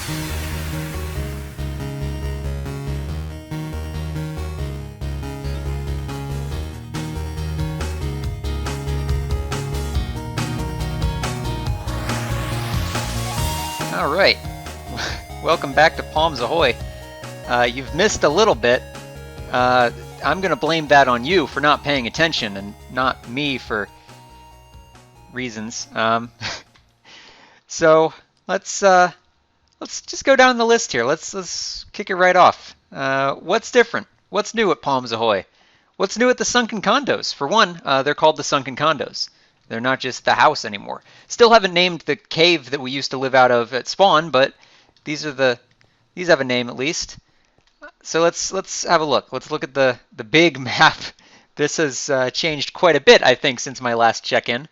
All right, welcome back to Palms Ahoy. You've missed a little bit. I'm gonna blame that on you for not paying attention and not me for reasons. So let's just go down the list here. Let's kick it right off. What's different? What's new at Palms Ahoy? What's new at the sunken condos? For one, they're called the sunken condos. They're not just the house anymore. Still haven't named the cave that we used to live out of at spawn, but these have a name at least. So let's have a look. Let's look at the big map. This has changed quite a bit, I think, since my last check-in.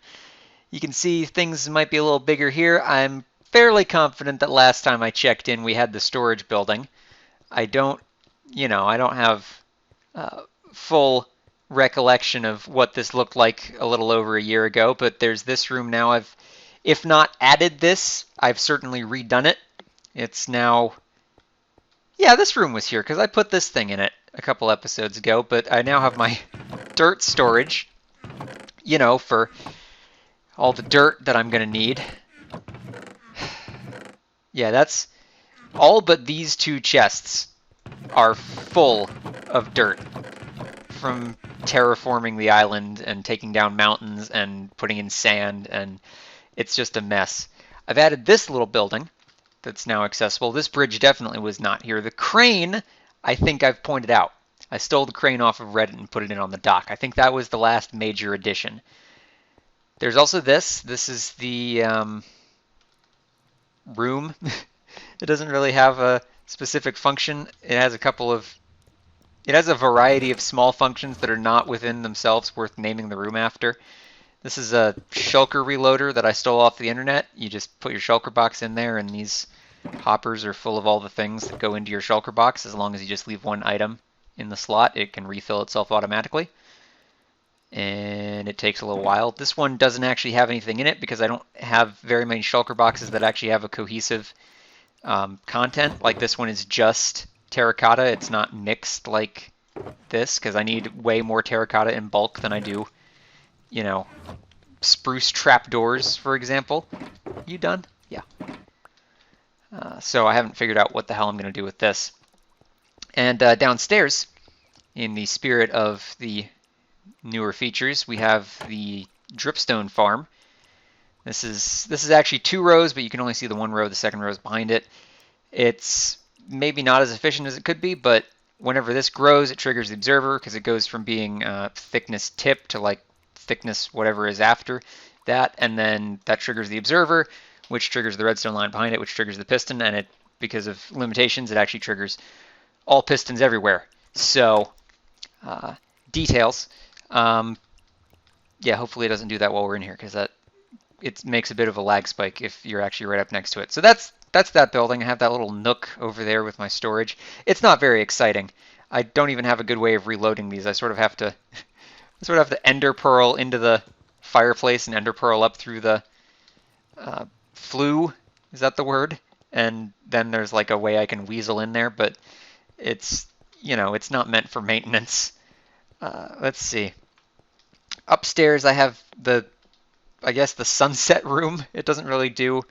You can see things might be a little bigger here. I'm fairly confident that last time I checked in we had the storage building. I don't have full recollection of what this looked like a little over a year ago, but there's this room now. I've, if not added this, I've certainly redone it. It's now, yeah, this room was here because I put this thing in it a couple episodes ago, but I now have my dirt storage, you know, for all the dirt that I'm gonna need. Yeah, that's all but these two chests are full of dirt from terraforming the island and taking down mountains and putting in sand, and it's just a mess. I've added this little building that's now accessible. This bridge definitely was not here. The crane, I think I've pointed out. I stole the crane off of Reddit and put it in on the dock. I think that was the last major addition. There's also this. This is the room. It doesn't really have a specific function. It has a variety of small functions that are not within themselves worth naming the room after. This is a shulker reloader that I stole off the internet. You just put your shulker box in there, and these hoppers are full of all the things that go into your shulker box. As long as you just leave one item in the slot, it can refill itself automatically. And it takes a little while. This one doesn't actually have anything in it because I don't have very many shulker boxes that actually have a cohesive content. Like this one is just terracotta. It's not mixed like this because I need way more terracotta in bulk than I do, you know, spruce trapdoors, for example. You done? Yeah. So I haven't figured out what the hell I'm going to do with this. And downstairs, in the spirit of the newer features, we have the dripstone farm. This is actually 2 rows, but you can only see the 1 row. The second row is behind it. It's maybe not as efficient as it could be, but whenever this grows, it triggers the observer because it goes from being thickness tip to like thickness whatever is after that, and then that triggers the observer, which triggers the redstone line behind it, which triggers the piston, and it, because of limitations, it actually triggers all pistons everywhere. So details. Yeah, hopefully it doesn't do that while we're in here because it makes a bit of a lag spike if you're actually right up next to it. So that's that building. I have that little nook over there with my storage. It's not very exciting. I don't even have a good way of reloading these. I sort of have to ender pearl into the fireplace and ender pearl up through the flue. Is that the word? And then there's like a way I can weasel in there, but it's, you know, it's not meant for maintenance. Let's see. Upstairs I have I guess the sunset room. It doesn't really do,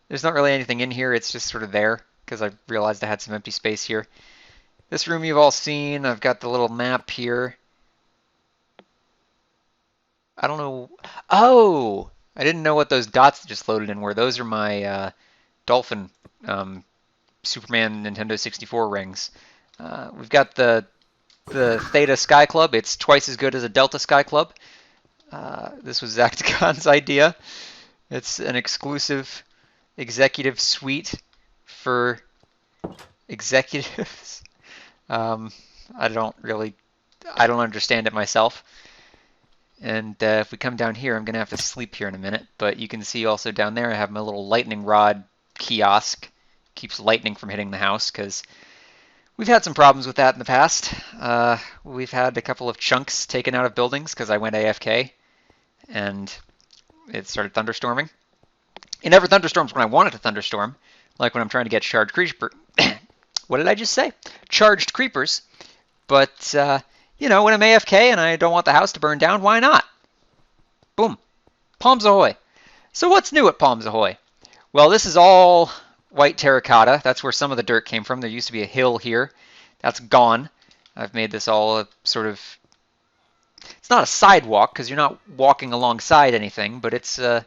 there's not really anything in here. It's just sort of there because I realized I had some empty space here. This room you've all seen. I've got the little map here. I don't know. Oh, I didn't know what those dots that just loaded in were. Those are my Dolphin Superman Nintendo 64 rings. We've got the Theta Sky Club. It's twice as good as a Delta Sky Club. This was Zactagon's idea. It's an exclusive executive suite for executives. I don't understand it myself. And if we come down here, I'm going to have to sleep here in a minute. But you can see also down there I have my little lightning rod kiosk. Keeps lightning from hitting the house because we've had some problems with that in the past. We've had a couple of chunks taken out of buildings because I went AFK and it started thunderstorming. It never thunderstorms when I want it to thunderstorm, like when I'm trying to get charged creeper. What did I just say? Charged creepers. But, you know, when I'm AFK and I don't want the house to burn down, why not? Boom. Palms ahoy. So what's new at Palms ahoy? Well, this is all white terracotta. That's where some of the dirt came from. There used to be a hill here. That's gone. I've made this all a sort of... It's not a sidewalk because you're not walking alongside anything, but it's a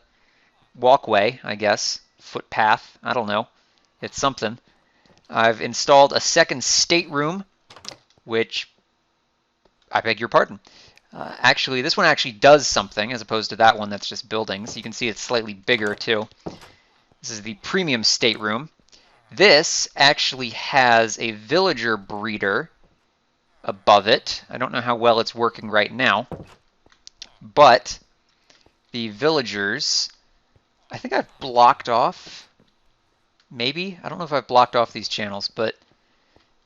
walkway, I guess. Footpath. I don't know. It's something. I've installed a second stateroom, which... I beg your pardon. Actually, this one actually does something as opposed to that one that's just buildings. You can see it's slightly bigger too. This is the premium stateroom. This actually has a villager breeder above it. I don't know how well it's working right now, but the villagers, I think I've blocked off, maybe? I don't know if I've blocked off these channels, but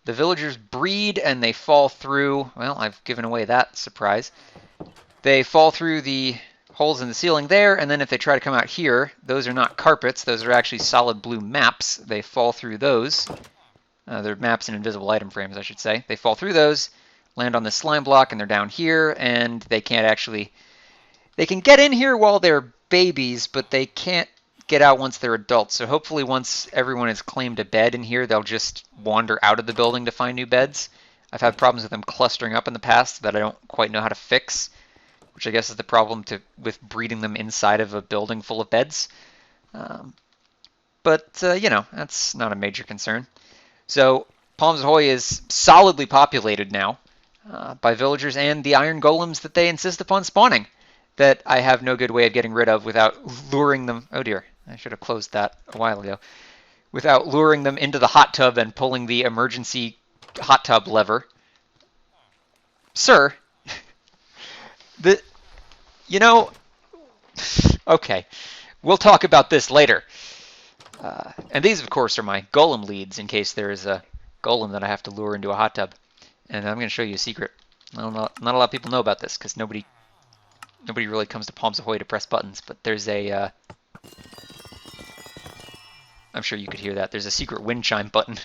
the villagers breed and they fall through, well, I've given away that surprise. They fall through the holes in the ceiling there, and then if they try to come out here, those are not carpets, those are actually solid blue maps. They fall through those. They're maps and invisible item frames, I should say. They fall through those, land on this slime block, and they're down here, and they can't actually... They can get in here while they're babies, but they can't get out once they're adults. So hopefully once everyone has claimed a bed in here, they'll just wander out of the building to find new beds. I've had problems with them clustering up in the past that I don't quite know how to fix, which I guess is the problem with breeding them inside of a building full of beds. But you know, that's not a major concern. So Palms Ahoy is solidly populated now by villagers and the iron golems that they insist upon spawning, that I have no good way of getting rid of without luring them... Oh dear, I should have closed that a while ago. Without luring them into the hot tub and pulling the emergency hot tub lever. Sir, you know... Okay, we'll talk about this later. And these, of course, are my golem leads in case there is a golem that I have to lure into a hot tub. And I'm going to show you a secret. Not a lot of people know about this because nobody really comes to Palms Ahoy to press buttons, but there's a... I'm sure you could hear that. There's a secret wind chime button.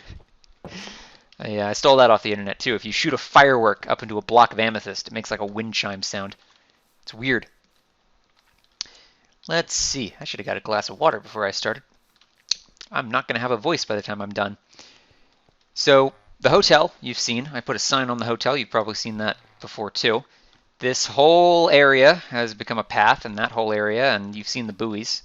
I stole that off the internet too. If you shoot a firework up into a block of amethyst, it makes like a wind chime sound. It's weird. Let's see. I should have got a glass of water before I started. I'm not going to have a voice by the time I'm done. So, the hotel, you've seen. I put a sign on the hotel. You've probably seen that before too. This whole area has become a path, and that whole area, and you've seen the buoys.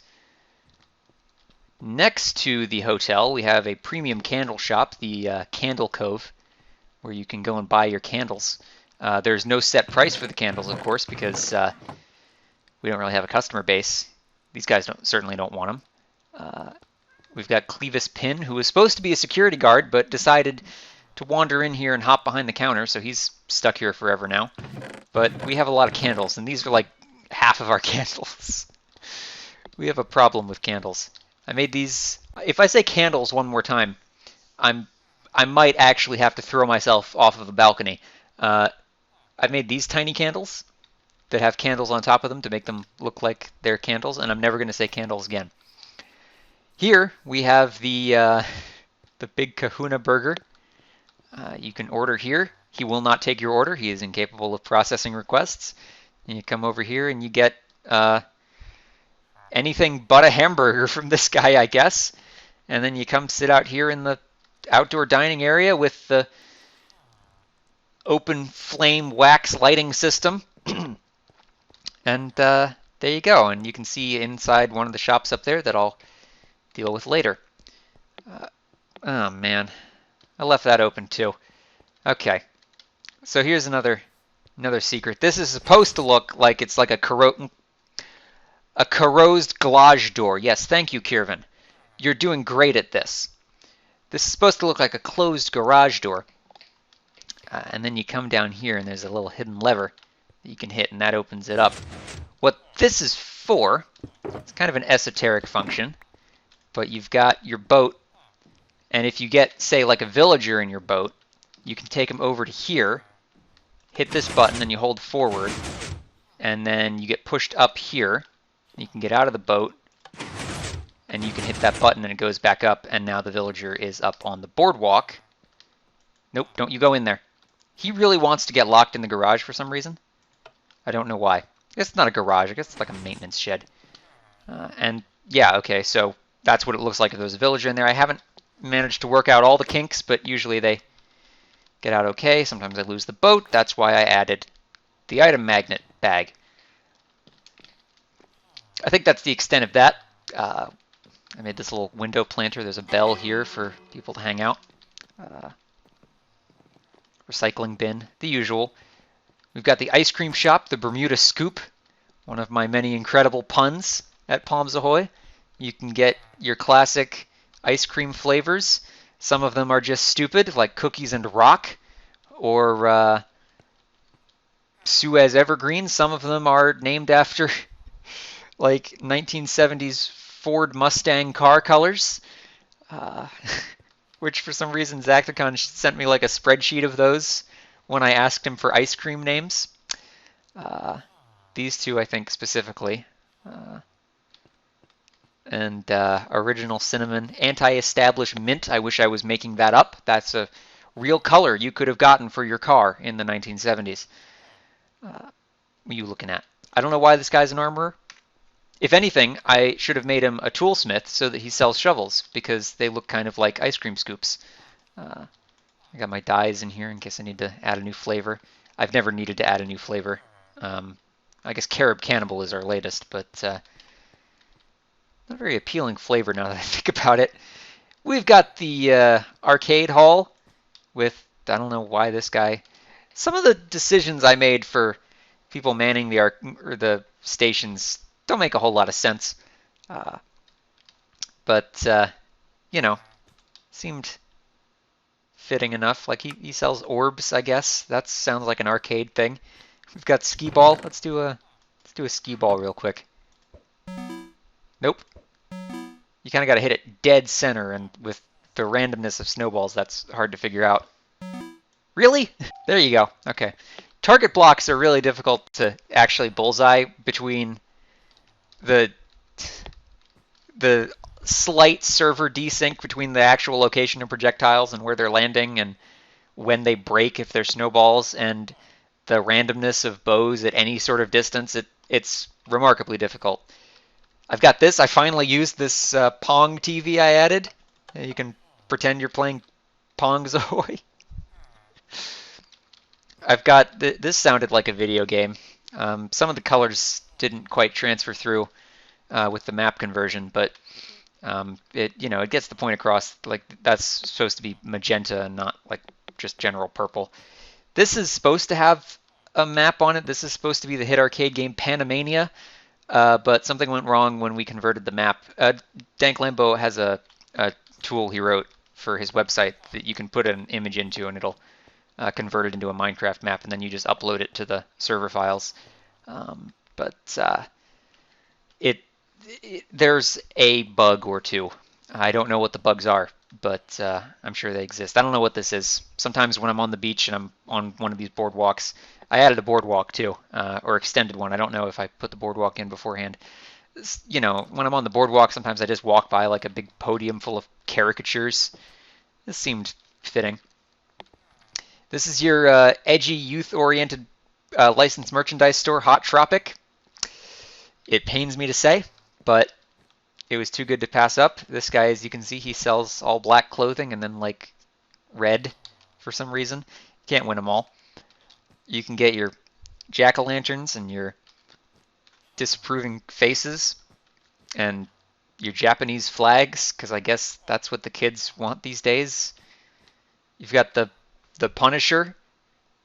Next to the hotel, we have a premium candle shop, the Candle Cove, where you can go and buy your candles. There's no set price for the candles, of course, because we don't really have a customer base. These guys certainly don't want them. We've got Clevis Pin, who was supposed to be a security guard, but decided to wander in here and hop behind the counter, so he's stuck here forever now. But we have a lot of candles, and these are like half of our candles. We have a problem with candles. I made these... If I say candles one more time, I might actually have to throw myself off of a balcony. I made these tiny candles that have candles on top of them to make them look like they're candles, and I'm never going to say candles again. Here we have the Big Kahuna Burger. You can order here. He will not take your order. He is incapable of processing requests. And you come over here and you get anything but a hamburger from this guy, I guess. And then you come sit out here in the outdoor dining area with the open flame wax lighting system. And there you go. And you can see inside one of the shops up there that I'll deal with later. Oh man, I left that open too. Okay, so here's another secret. This is supposed to look like it's like a corrosed garage door. Yes, thank you, Kirven. You're doing great at this. This is supposed to look like a closed garage door. And then you come down here and there's a little hidden lever that you can hit and that opens it up. What this is for, it's kind of an esoteric function, but you've got your boat, and if you get, say, like a villager in your boat, you can take them over to here, hit this button, and you hold forward, and then you get pushed up here. You can get out of the boat, and you can hit that button and it goes back up, and now the villager is up on the boardwalk. Nope, don't you go in there. He really wants to get locked in the garage for some reason. I don't know why. I guess it's not a garage. I guess it's like a maintenance shed. And yeah, okay, so that's what it looks like if there's a villager in there. I haven't managed to work out all the kinks, but usually they get out okay. Sometimes I lose the boat. That's why I added the item magnet bag. I think that's the extent of that. I made this little window planter. There's a bell here for people to hang out. Recycling bin, the usual. We've got the ice cream shop, the Bermuda Scoop, one of my many incredible puns at Palms Ahoy. You can get your classic ice cream flavors. Some of them are just stupid, like cookies and rock, or Suez Evergreen. Some of them are named after like 1970s Ford Mustang car colors, which for some reason Zacticon sent me like a spreadsheet of those when I asked him for ice cream names. These two, I think, specifically. And original cinnamon, anti-established mint. I wish I was making that up. That's a real color you could have gotten for your car in the 1970s. What are you looking at? I don't know why this guy's an armorer. If anything, I should have made him a toolsmith so that he sells shovels, because they look kind of like ice cream scoops. I got my dyes in here in case I need to add a new flavor. I've never needed to add a new flavor. I guess Carib Cannibal is our latest, but not a very appealing flavor now that I think about it. We've got the arcade hall with, I don't know why this guy... Some of the decisions I made for people manning the stations don't make a whole lot of sense. But you know, seemed fitting enough. Like he sells orbs, I guess. That sounds like an arcade thing. We've got skee ball. Let's do a skee ball real quick. Nope. You kind of got to hit it dead center, and with the randomness of snowballs, that's hard to figure out. Really? There you go. Okay. Target blocks are really difficult to actually bullseye between the slight server desync between the actual location of projectiles and where they're landing and when they break if they're snowballs, and the randomness of bows at any sort of distance. It's remarkably difficult. I've got this. I finally used this Pong TV I added. You can pretend you're playing Pong's Ahoy. I've got this sounded like a video game. Some of the colors didn't quite transfer through with the map conversion, but it gets the point across. Like that's supposed to be magenta and not like just general purple. This is supposed to have a map on it. This is supposed to be the hit arcade game Panamania, but something went wrong when we converted the map. Dank Lambo has a tool he wrote for his website that you can put an image into and it'll convert it into a Minecraft map, and then you just upload it to the server files. There's a bug or two. I don't know what the bugs are, but I'm sure they exist. I don't know what this is. Sometimes when I'm on the beach and I'm on one of these boardwalks, I added a boardwalk too, or extended one. I don't know if I put the boardwalk in beforehand. You know, when I'm on the boardwalk, sometimes I just walk by like a big podium full of caricatures. This seemed fitting. This is your edgy, youth-oriented licensed merchandise store, Hot Tropic. It pains me to say, but it was too good to pass up. This guy, as you can see, he sells all black clothing and then like red for some reason. Can't win them all. You can get your jack-o'-lanterns and your disapproving faces and your Japanese flags, because I guess that's what the kids want these days. You've got the Punisher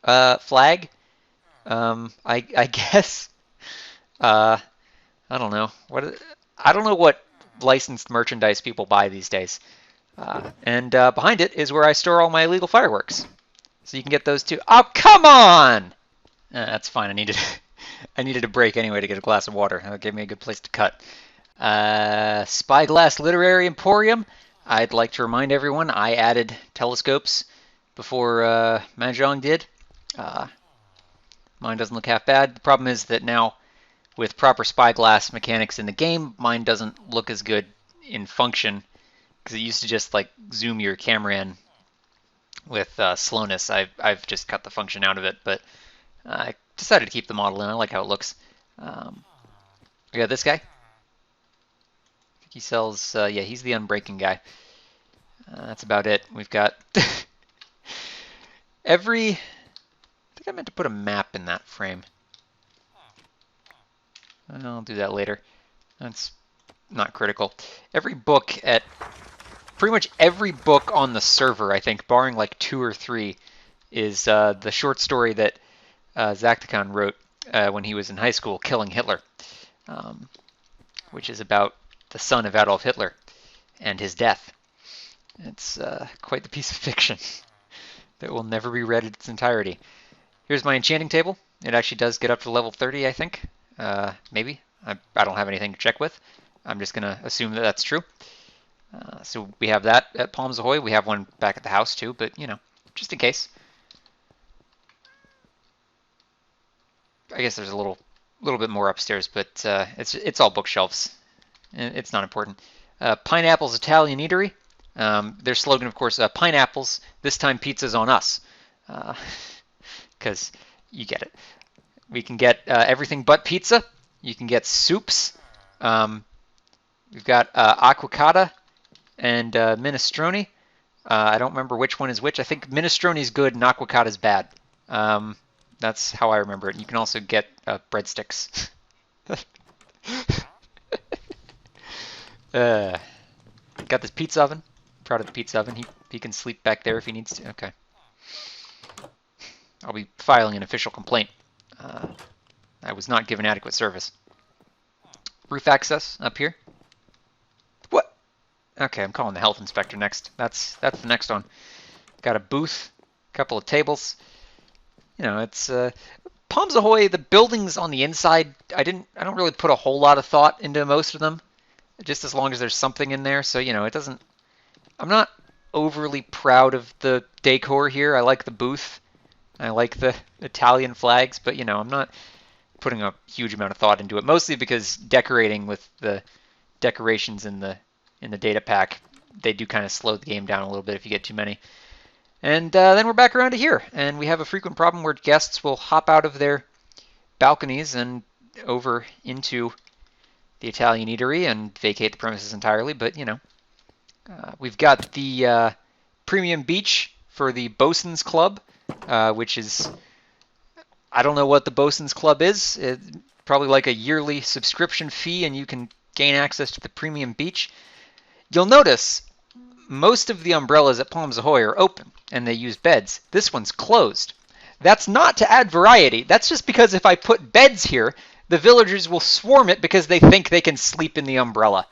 flag. I guess. I don't know I don't know what licensed merchandise people buy these days. And behind it is where I store all my illegal fireworks. So you can get those too. Oh, come on! That's fine. I needed a break anyway to get a glass of water. That gave me a good place to cut. Spyglass Literary Emporium. I'd like to remind everyone I added telescopes before Mahjong did. Mine doesn't look half bad. The problem is that now, with proper spyglass mechanics in the game, mine doesn't look as good in function, because it used to just like zoom your camera in with slowness. I've just cut the function out of it, but I decided to keep the model in. I like how it looks. We got this guy. I think he sells, yeah, he's the unbreaking guy. That's about it. We've got I think I meant to put a map in that frame. I'll do that later. That's not critical. Pretty much every book on the server, I think, barring like 2 or 3, is the short story that Zaktakhan wrote when he was in high school, Killing Hitler, which is about the son of Adolf Hitler and his death. It's quite the piece of fiction that will never be read in its entirety. Here's my enchanting table. It actually does get up to level 30, I think. Maybe. I don't have anything to check with. I'm just going to assume that that's true. So we have that at Palms Ahoy. We have one back at the house too, but you know, just in case. I guess there's a little bit more upstairs, but it's all bookshelves. It's not important. Pineapple's Italian Eatery. Their slogan, of course, pineapples, this time pizza's on us. Because you get it. We can get everything but pizza. You can get soups. We've got aquacata and minestrone. I don't remember which one is which. I think minestrone is good and aquacata is bad. That's how I remember it. You can also get breadsticks. Got this pizza oven. Proud of the pizza oven. He can sleep back there if he needs to. Okay. I'll be filing an official complaint. I was not given adequate service. Roof access up here. What? Okay, I'm calling the health inspector next. That's the next one. Got a booth, a couple of tables. You know, it's Palms Ahoy. The buildings on the inside, I don't really put a whole lot of thought into most of them. Just as long as there's something in there. So you know, it doesn't. I'm not overly proud of the decor here. I like the booth. I like the Italian flags, but you know, I'm not putting a huge amount of thought into it. Mostly because decorating with the decorations in the data pack, they do kind of slow the game down a little bit if you get too many. And then we're back around to here, and we have a frequent problem where guests will hop out of their balconies and over into the Italian eatery and vacate the premises entirely. But you know, we've got the premium beach for the Bosun's Club, which is, I don't know what the Bosun's Club is. It's probably like a yearly subscription fee, and you can gain access to the premium beach. You'll notice most of the umbrellas at Palms Ahoy are open, and they use beds. This one's closed. That's not to add variety. That's just because if I put beds here, the villagers will swarm it because they think they can sleep in the umbrella.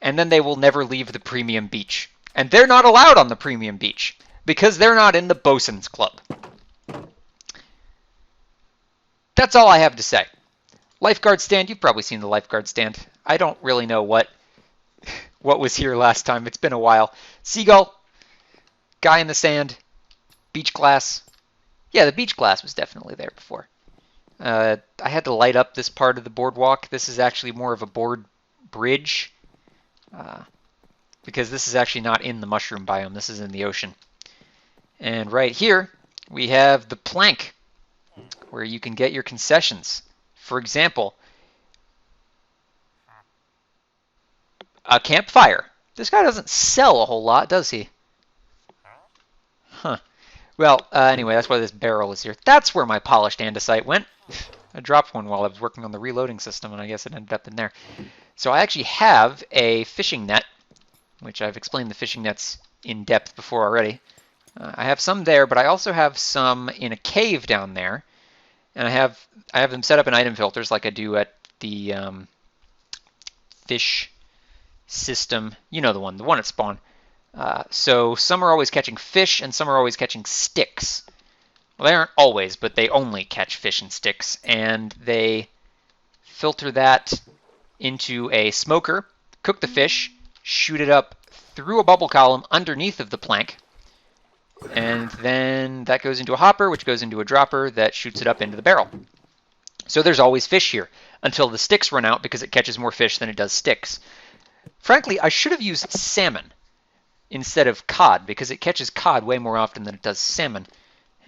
And then they will never leave the premium beach. And they're not allowed on the premium beach because they're not in the Bosun's Club. That's all I have to say. Lifeguard stand, you've probably seen the lifeguard stand. I don't really know what was here last time. It's been a while. Seagull, guy in the sand, beach glass. Yeah, the beach glass was definitely there before. I had to light up this part of the boardwalk. This is actually more of a board bridge because this is actually not in the mushroom biome. This is in the ocean. And right here, we have the plank where you can get your concessions. For example, a campfire. This guy doesn't sell a whole lot, does he? Huh. Well, anyway, that's why this barrel is here. That's where my polished andesite went. I dropped one while I was working on the reloading system, and I guess it ended up in there. So I actually have a fishing net, which I've explained the fishing nets in depth before already. I have some there, but I also have some in a cave down there. And I have them set up in item filters like I do at the fish system. You know the one at spawn. So some are always catching fish and some are always catching sticks. Well, they aren't always, but they only catch fish and sticks. And they filter that into a smoker, cook the fish, shoot it up through a bubble column underneath of the plank. And then that goes into a hopper, which goes into a dropper that shoots it up into the barrel. So there's always fish here until the sticks run out because it catches more fish than it does sticks. Frankly, I should have used salmon instead of cod, because it catches cod way more often than it does salmon.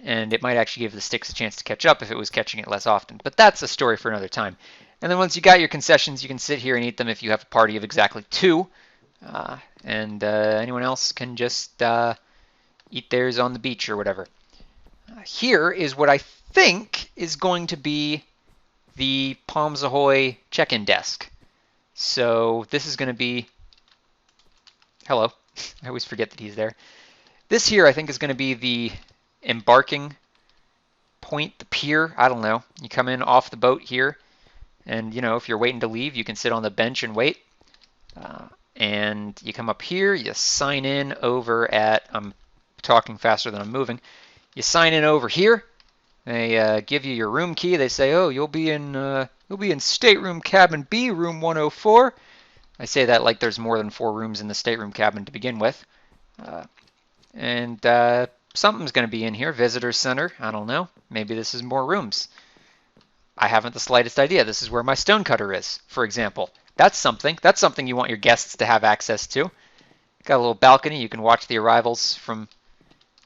And it might actually give the sticks a chance to catch up if it was catching it less often. But that's a story for another time. And then once you got your concessions, you can sit here and eat them if you have a party of exactly 2. And anyone else can just eat theirs on the beach or whatever. Here is what I think is going to be the Palms Ahoy check-in desk. So this is going to be... Hello. I always forget that he's there. This here I think is going to be the embarking point, the pier. I don't know. You come in off the boat here, and you know, if you're waiting to leave, you can sit on the bench and wait. And you come up here, you sign in over at... I'm talking faster than I'm moving. You sign in over here. They give you your room key. They say, "Oh, you'll be in stateroom cabin B, room 104." I say that like there's more than 4 rooms in the stateroom cabin to begin with. And something's going to be in here. Visitor center. I don't know. Maybe this is more rooms. I haven't the slightest idea. This is where my stonecutter is, for example. That's something. That's something you want your guests to have access to. Got a little balcony. You can watch the arrivals from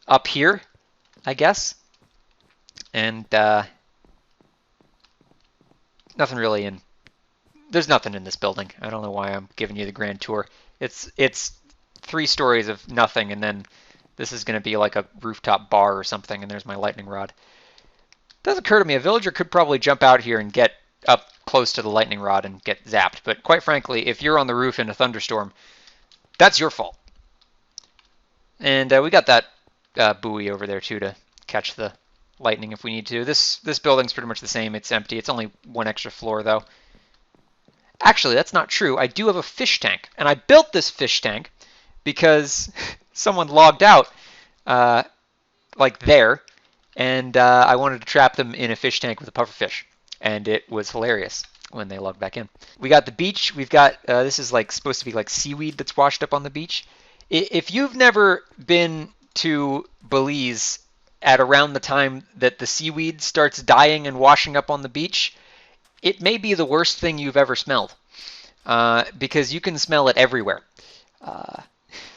up here, I guess. And nothing really in... There's nothing in this building. I don't know why I'm giving you the grand tour. It's 3 stories of nothing, and then this is going to be like a rooftop bar or something, and there's my lightning rod. It does occur to me, a villager could probably jump out here and get up close to the lightning rod and get zapped, but quite frankly, if you're on the roof in a thunderstorm, that's your fault. And we got that buoy over there too to catch the lightning if we need to. This building's pretty much the same. It's empty. It's only 1 extra floor though. Actually, that's not true. I do have a fish tank, and I built this fish tank because someone logged out like there, and I wanted to trap them in a fish tank with a pufferfish, and it was hilarious when they logged back in. We got the beach. We've got this is like supposed to be like seaweed that's washed up on the beach. If you've never been to Belize at around the time that the seaweed starts dying and washing up on the beach, it may be the worst thing you've ever smelled, because you can smell it everywhere.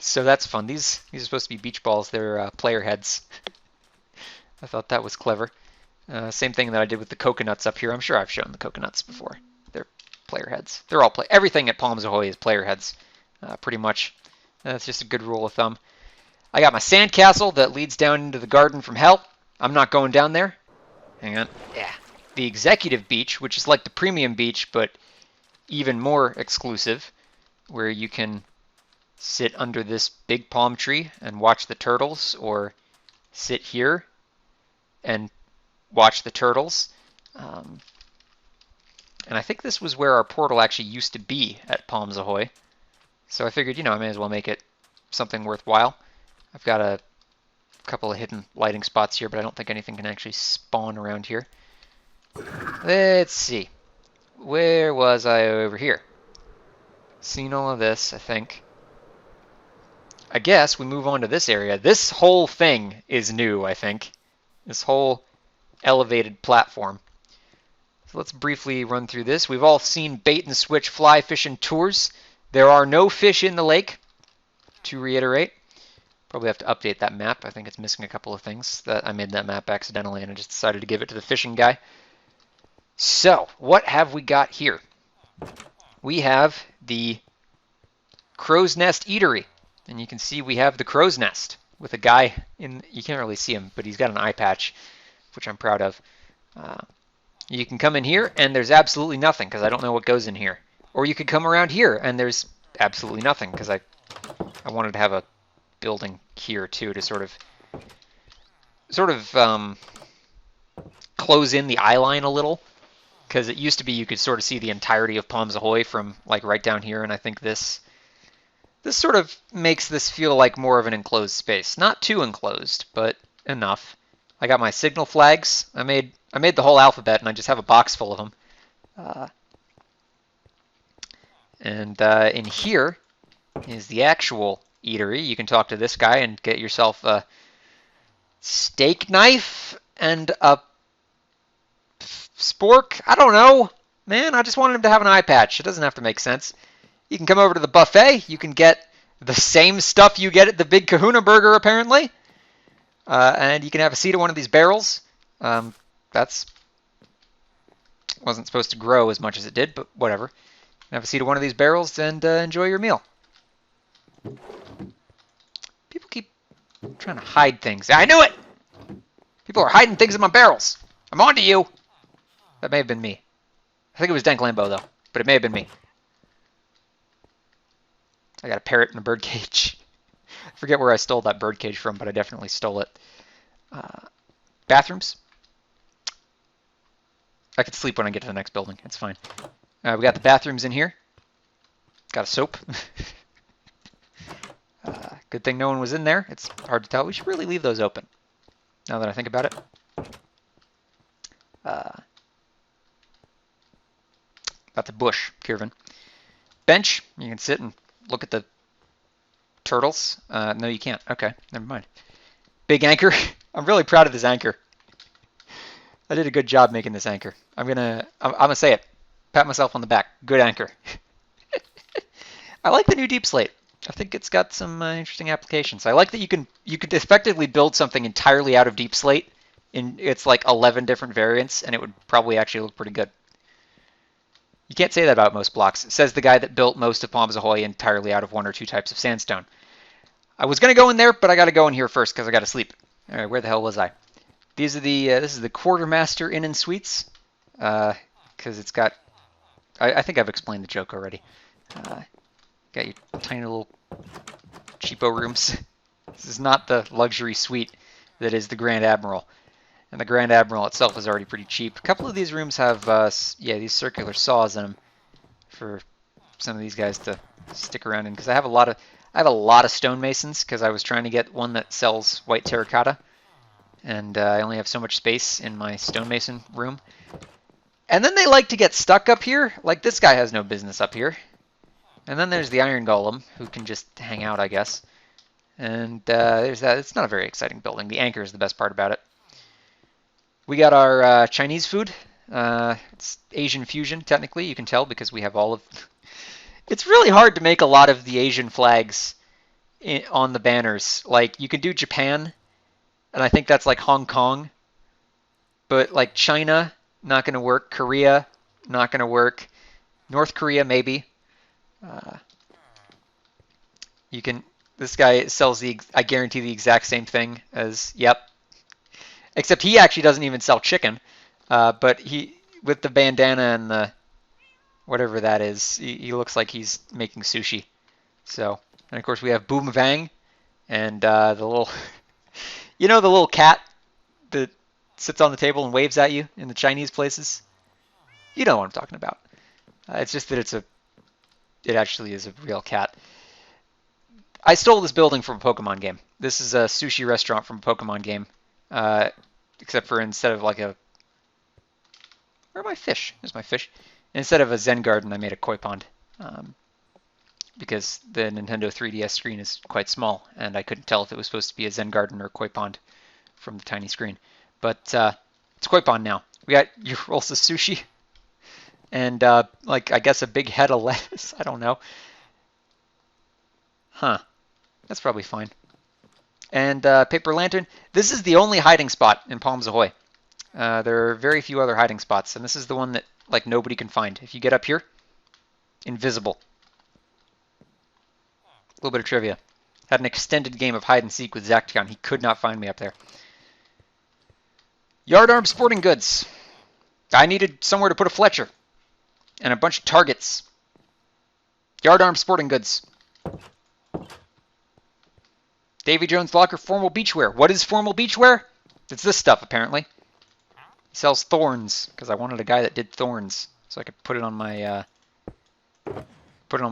So that's fun. These are supposed to be beach balls. They're player heads. I thought that was clever. Same thing that I did with the coconuts up here. I'm sure I've shown the coconuts before. They're player heads. They're all everything at Palms Ahoy is player heads, pretty much. That's just a good rule of thumb. I got my sandcastle that leads down into the garden from hell. I'm not going down there. Hang on. Yeah. The executive beach, which is like the premium beach, but even more exclusive, where you can sit under this big palm tree and watch the turtles, or sit here and watch the turtles. And I think this was where our portal actually used to be at Palms Ahoy. So I figured, I may as well make it something worthwhile. I've got a couple of hidden lighting spots here, but I don't think anything can actually spawn around here. Let's see. Where was I over here? Seen all of this, I think. I guess we move on to this area. This whole thing is new, I think. This whole elevated platform. So let's briefly run through this. We've all seen bait and switch fly fishing tours. There are no fish in the lake, to reiterate. Probably have to update that map. I think it's missing a couple of things. I made that map accidentally, and I just decided to give it to the fishing guy. So, what have we got here? We have the Crow's Nest Eatery. And you can see we have the Crow's Nest with a guy in... You can't really see him, but he's got an eye patch, which I'm proud of. You can come in here, and there's absolutely nothing, because I don't know what goes in here. Or you could come around here, and there's absolutely nothing, because I wanted to have a building here, too, to sort of close in the eye line a little. Because it used to be you could sort of see the entirety of Palms Ahoy from like right down here, and I think this sort of makes this feel like more of an enclosed space. Not too enclosed, but enough. I got my signal flags. I made the whole alphabet, and I just have a box full of them. And in here is the actual eatery. You can talk to this guy and get yourself a steak knife and a spork. I don't know. Man, I just wanted him to have an eye patch. It doesn't have to make sense. You can come over to the buffet. You can get the same stuff you get at the Big Kahuna Burger, apparently. And you can have a seat at one of these barrels. That's wasn't supposed to grow as much as it did, but whatever. Have a seat at one of these barrels and enjoy your meal. People keep trying to hide things. I knew it! People are hiding things in my barrels. I'm on to you. That may have been me. I think it was Dank Lambo, though, but it may have been me. I got a parrot in a bird cage. I forget where I stole that bird cage from, but I definitely stole it. Bathrooms. I could sleep when I get to the next building. It's fine. We got the bathrooms in here. Got a soap. Good thing no one was in there. It's hard to tell. We should really leave those open, now that I think about it. About the bush, Kirven. Bench. You can sit and look at the turtles. No, you can't. Okay, never mind. Big anchor. I'm really proud of this anchor. I did a good job making this anchor. I'm gonna say it. Pat myself on the back. Good anchor. I like the new deep slate. I think it's got some interesting applications. I like that you could effectively build something entirely out of deep slate in its like 11 different variants, and it would probably actually look pretty good. You can't say that about most blocks. It says the guy that built most of Palms Ahoy entirely out of 1 or 2 types of sandstone. I was gonna go in there, but I gotta go in here first because I gotta sleep. All right, where the hell was I? These are the this is the Quartermaster Inn and Suites, because it's got. I think I've explained the joke already. Got your tiny little cheapo rooms. This is not the luxury suite that is the Grand Admiral. And the Grand Admiral itself is already pretty cheap. A couple of these rooms have, these circular saws in them for some of these guys to stick around in. Because I have a lot of stonemasons, because I was trying to get one that sells white terracotta. And I only have so much space in my stonemason room. And then they like to get stuck up here. Like this guy has no business up here. And then there's the Iron Golem, who can just hang out, I guess. And there's that. It's not a very exciting building. The anchor is the best part about it. We got our Chinese food. It's Asian fusion, technically. You can tell because we have all of... It's really hard to make a lot of the Asian flags on the banners. Like, you can do Japan, and I think that's like Hong Kong. But, like, China, not going to work. Korea, not going to work. North Korea, maybe. You can... This guy sells I guarantee the exact same thing as... Yep. Except he actually doesn't even sell chicken. But he, with the bandana and the... Whatever that is, he looks like he's making sushi. So, and of course we have Boom Vang. And the little... You know the little cat that sits on the table and waves at you in the Chinese places? You know what I'm talking about. It's just that it actually is a real cat. I stole this building from a Pokemon game. This is a sushi restaurant from a Pokemon game. Except for instead of like a... Where are my fish? There's my fish. Instead of a Zen garden, I made a koi pond. Because the Nintendo 3DS screen is quite small, and I couldn't tell if it was supposed to be a Zen garden or a koi pond from the tiny screen. But it's koi pond now. We got your rolls of sushi. And, like, I guess a big head of lettuce. I don't know. Huh. That's probably fine. And paper lantern. This is the only hiding spot in Palms Ahoy. There are very few other hiding spots, and this is the one that, like, nobody can find. If you get up here, invisible. A little bit of trivia. Had an extended game of hide and seek with Zacticon. He could not find me up there. Yardarm Sporting Goods. I needed somewhere to put a Fletcher. And a bunch of targets. Yardarm Sporting Goods. Davy Jones Locker Formal Beachwear. What is formal beachwear? It's this stuff, apparently. He sells thorns, because I wanted a guy that did thorns, so I could put it on my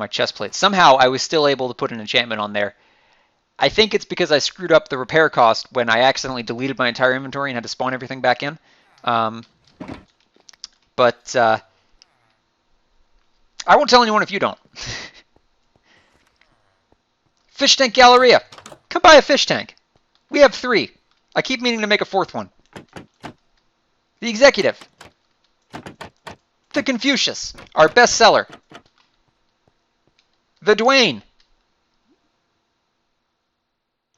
chest plate. Somehow, I was still able to put an enchantment on there. I think it's because I screwed up the repair cost when I accidentally deleted my entire inventory and had to spawn everything back in. But I won't tell anyone if you don't. Fish Tank Galleria. Come buy a fish tank. We have 3. I keep meaning to make a 4th one. The Executive. The Confucius, our best seller. The Dwayne!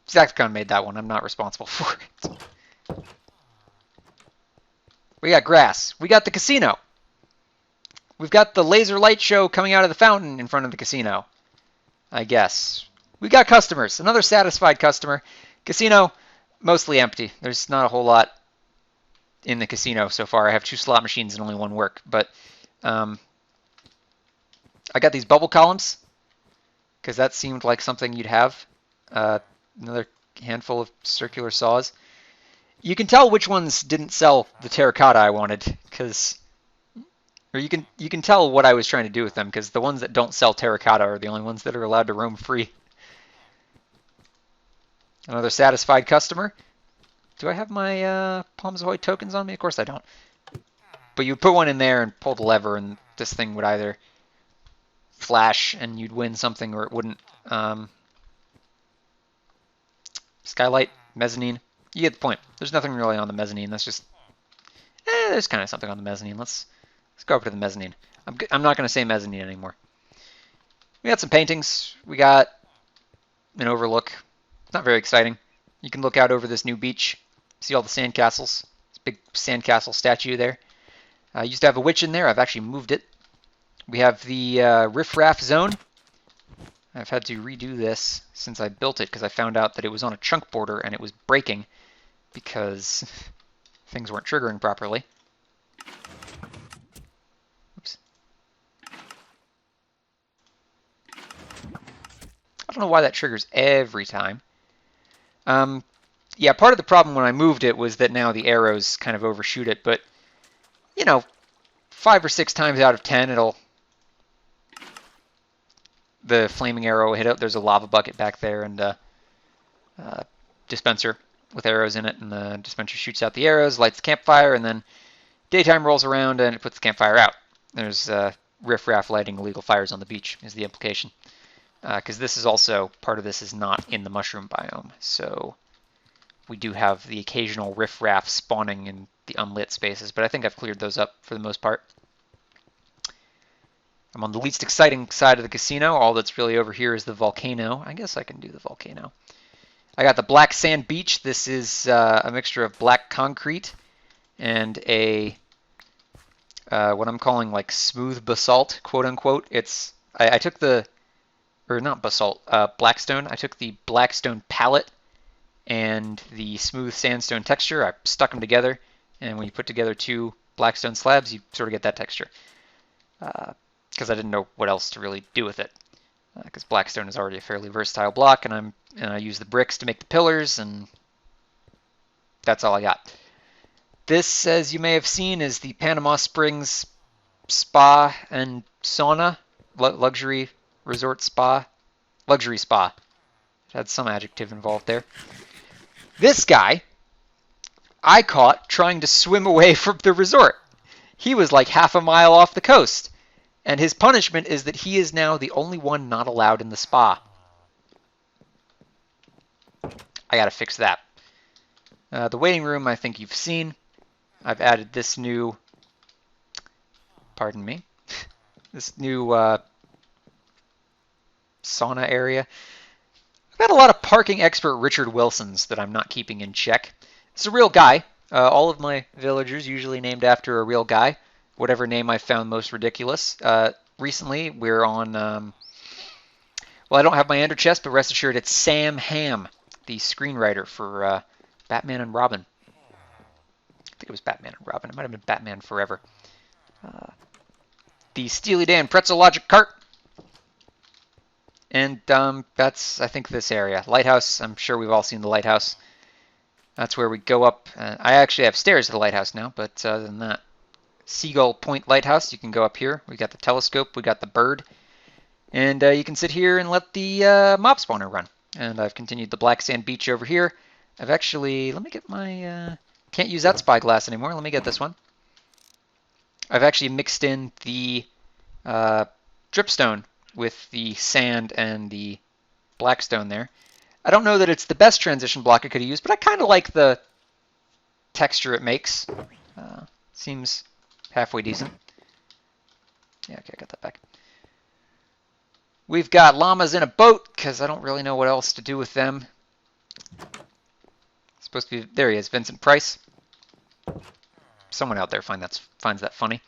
Zacticon made that one. I'm not responsible for it. We got grass. We got the casino. We've got the laser light show coming out of the fountain in front of the casino, I guess. We got customers. Another satisfied customer. Casino, mostly empty. There's not a whole lot in the casino so far. I have 2 slot machines and only 1 work. But I got these bubble columns because that seemed like something you'd have. Another handful of circular saws. You can tell which ones didn't sell the terracotta I wanted, or you can tell what I was trying to do with them, because the ones that don't sell terracotta are the only ones that are allowed to roam free. Another satisfied customer. Do I have my Palms Ahoy tokens on me? Of course I don't. But you put one in there and pull the lever, and this thing would either flash and you'd win something, or it wouldn't. Skylight, mezzanine. You get the point. There's nothing really on the mezzanine. That's just... there's kind of something on the mezzanine. Let's go over to the mezzanine. I'm not going to say mezzanine anymore. We got some paintings. We got an overlook. Not very exciting. You can look out over this new beach. See all the sandcastles. This big sandcastle statue there. I used to have a witch in there. I've actually moved it. We have the riff-raff zone. I've had to redo this since I built it because I found out that it was on a chunk border and it was breaking because things weren't triggering properly. Oops. I don't know why that triggers every time. Yeah, part of the problem when I moved it was that now the arrows kind of overshoot it, but, you know, 5 or 6 times out of 10 the flaming arrow will hit it. There's a lava bucket back there and a dispenser with arrows in it, and the dispenser shoots out the arrows, lights the campfire, and then daytime rolls around and it puts the campfire out. There's riff-raff lighting illegal fires on the beach is the implication. Because this is also, part of this is not in the mushroom biome, so we do have the occasional riff-raff spawning in the unlit spaces, but I think I've cleared those up for the most part. I'm on the least exciting side of the casino. All that's really over here is the volcano. I guess I can do the volcano. I got the black sand beach. This is a mixture of black concrete and a what I'm calling like smooth basalt, quote unquote. It's I took the, or not basalt, blackstone. I took the blackstone palette and the smooth sandstone texture. I stuck them together, and when you put together 2 blackstone slabs, you sort of get that texture. Because I didn't know what else to really do with it. Because blackstone is already a fairly versatile block, and I use the bricks to make the pillars, and that's all I got. This, as you may have seen, is the Panama Springs Spa and Sauna, luxury resort spa, luxury spa. It had some adjective involved there. This guy I caught trying to swim away from the resort. He was like half a mile off the coast. And his punishment is that he is now the only one not allowed in the spa. I gotta fix that. The waiting room I think you've seen. I've added this new, pardon me, this new sauna area. I've got a lot of parking expert Richard Wilsons that I'm not keeping in check. It's a real guy. All of my villagers usually named after a real guy. Whatever name I found most ridiculous. Recently, we're on, well, I don't have my ender chest, but rest assured it's Sam Hamm, the screenwriter for Batman and Robin. I think it was Batman and Robin. It might have been Batman Forever. The Steely Dan Pretzel Logic cart. And that's, I think, this area. Lighthouse, I'm sure we've all seen the lighthouse. That's where we go up. I actually have stairs to the lighthouse now, but other than that, Seagull Point Lighthouse, you can go up here. We got the telescope, we got the bird, and you can sit here and let the mob spawner run. And I've continued the black sand beach over here. I've actually, let me get my, can't use that spyglass anymore. Let me get this one. I've actually mixed in the dripstone with the sand and the blackstone there. I don't know that it's the best transition block I could have used, but I kind of like the texture it makes. Seems halfway decent. Yeah, okay, I got that back. We've got llamas in a boat, because I don't really know what else to do with them. It's supposed to be, there he is, Vincent Price. Someone out there finds that funny.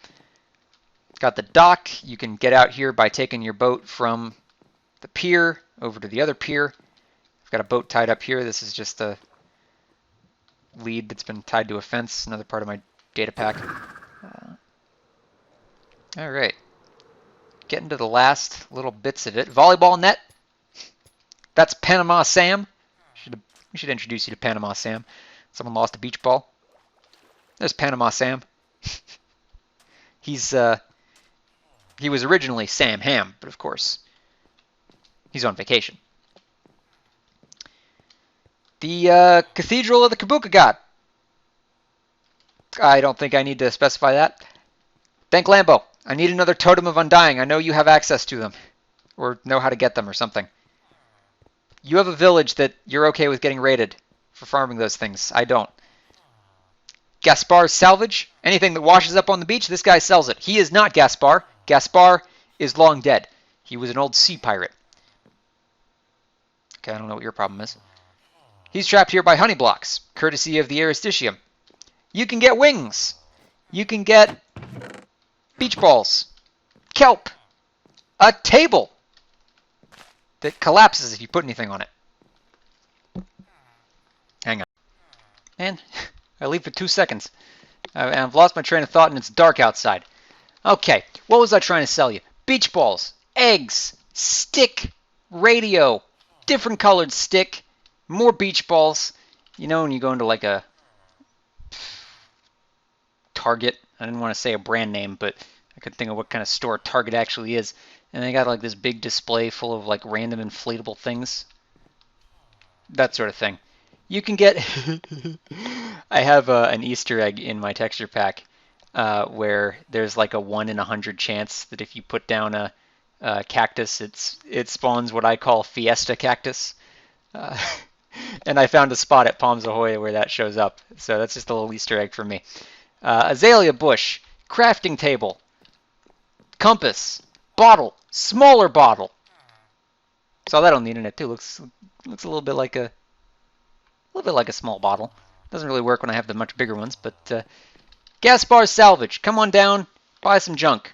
Got the dock. You can get out here by taking your boat from the pier over to the other pier. I've got a boat tied up here. This is just a lead that's been tied to a fence, another part of my data pack. All right. Getting to the last little bits of it. Volleyball net. That's Panama Sam. We should introduce you to Panama Sam. Someone lost a beach ball. There's Panama Sam. He was originally Sam Ham, but of course, he's on vacation. The Cathedral of the Kabuka God. I don't think I need to specify that. Thank Lambo. I need another Totem of Undying. I know you have access to them, or know how to get them or something. You have a village that you're okay with getting raided for farming those things. I don't. Gaspar's Salvage. Anything that washes up on the beach, this guy sells it. He is not Gaspar. Gaspar is long dead. He was an old sea pirate. Okay, I don't know what your problem is. He's trapped here by honey blocks, courtesy of the Aristitium. You can get wings. You can get beach balls, kelp, a table that collapses if you put anything on it. Hang on. Man, I leave for 2 seconds. I've lost my train of thought and it's dark outside. Okay, what was I trying to sell you? Beach balls, eggs, stick, radio, different colored stick, more beach balls. You know when you go into like a Target, I didn't want to say a brand name, but I could think of what kind of store Target actually is. And they got like this big display full of like random inflatable things. That sort of thing. You can get... I have an Easter egg in my texture pack where there's like a 1 in 100 chance that if you put down a cactus, it spawns what I call Fiesta Cactus. And I found a spot at Palms Ahoy where that shows up. So that's just a little Easter egg for me. Azalea bush, crafting table, compass, bottle, smaller bottle. Saw that on the internet too. Looks a little bit like a small bottle. Doesn't really work when I have the much bigger ones, but Gaspar's Salvage. Come on down, buy some junk.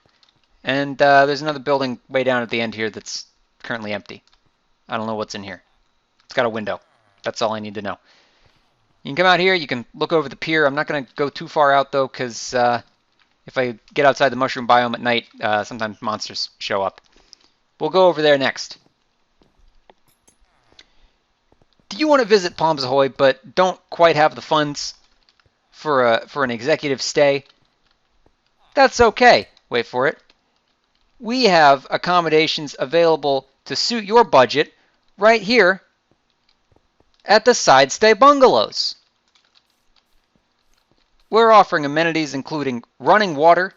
And there's another building way down at the end here that's currently empty. I don't know what's in here. It's got a window. That's all I need to know. You can come out here, you can look over the pier. I'm not going to go too far out though, because if I get outside the mushroom biome at night, sometimes monsters show up. We'll go over there next. Do you want to visit Palms Ahoy but don't quite have the funds for an executive stay? That's okay. Wait for it. We have accommodations available to suit your budget right here at the Side Stay Bungalows. We're offering amenities including running water.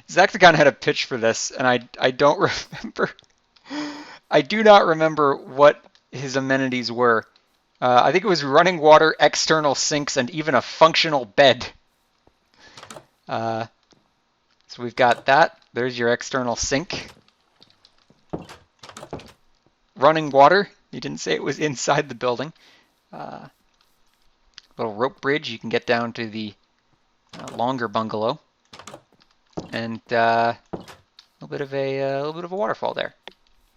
Zactagon had a pitch for this, and I don't remember. I do not remember what his amenities were. I think it was running water, external sinks, and even a functional bed. So we've got that. There's your external sink. Running water. He didn't say it was inside the building. Little rope bridge. You can get down to the longer bungalow, and a little bit of a waterfall there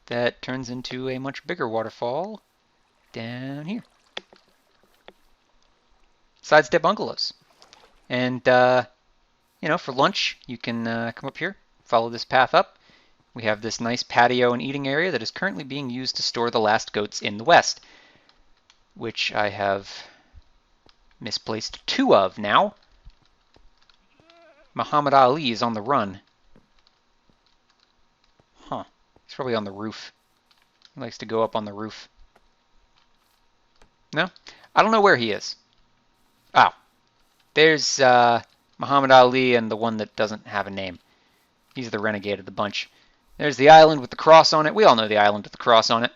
that turns into a much bigger waterfall down here. Side Step Bungalows, and you know, for lunch you can come up here, follow this path up. We have this nice patio and eating area that is currently being used to store the last goats in the West, which I have misplaced 2 of now. Muhammad Ali is on the run. Huh. He's probably on the roof. He likes to go up on the roof. No? I don't know where he is. Oh. There's Muhammad Ali and the one that doesn't have a name. He's the renegade of the bunch. There's the island with the cross on it. We all know the island with the cross on it.